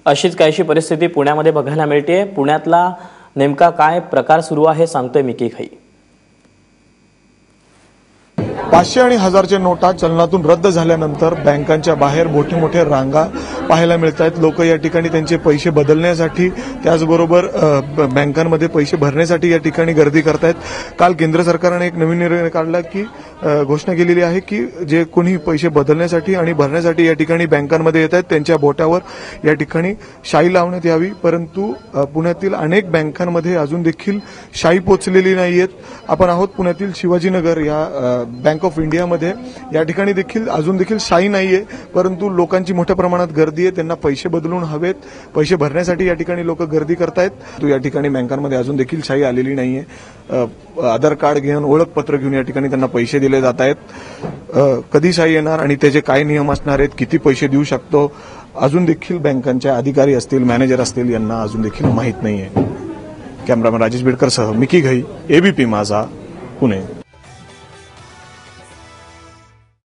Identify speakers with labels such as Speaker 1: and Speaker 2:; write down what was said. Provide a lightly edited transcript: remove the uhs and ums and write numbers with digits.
Speaker 1: अशीच काहीशी परिस्थिती पुण्यामध्ये बघायला मिळते। पुण्यातला नेमका काय प्रकार सुरू आहे सांगतोय मिकी घई।
Speaker 2: 500 आणि 1000च्या नोटा चलनातून रद्द झाल्यानंतर बँकांच्या बाहेर मोठे मोठे रांगा पाहायला मिळतात। लोक या ठिकाणी त्यांचे पैसे बदलण्यासाठी त्याचबरोबर बँकांमध्ये पैसे भरण्यासाठी या ठिकाणी गर्दी करतात। काल केंद्र सरकारने एक नवीन निर्णय काढला की घोषणा केलेली आहे की जे कोणी पैसे बदलण्यासाठी आणि भरण्यासाठी या ठिकाणी बँकांमध्ये येत आहेत त्यांच्या बोटावर या ठिकाणी शाई लावण्यात यावी। परंतु पुण्यातील अनेक बँकांमध्ये अजून देखील शाई पोचलेली नाहीयेत। आपण आहोत पुण्यातील शिवाजीनगर या बँक ऑफ इंडियामध्ये। या ठिकाणी देखील अजून देखील शाई नाहीये, परंतु लोकांची मोठ्या प्रमाणात गर्दी आहे। त्यांना पैसे बदलून हवेत, पैसे भरण्यासाठी या ठिकाणी लोक गर्दी करतायत। तो या ठिकाणी बँकांमध्ये अजून देखील शाई आलेली नाहीये। आधार कार्ड घेऊन, ओळखपत्र घेऊन या ठिकाणी त्यांना पैसे दिले जात आहेत। कधी शाई येणार आणि त्याचे काय नियम असणार आहेत, किती पैसे देऊ शकतो, अजून देखील बँकांचे अधिकारी असतील, मॅनेजर असतील यांना अजून देखील माहीत नाहीये। कॅमेरामॅन राजेश बेडकर सह मिकी घई, एबीपी माझा, पुणे।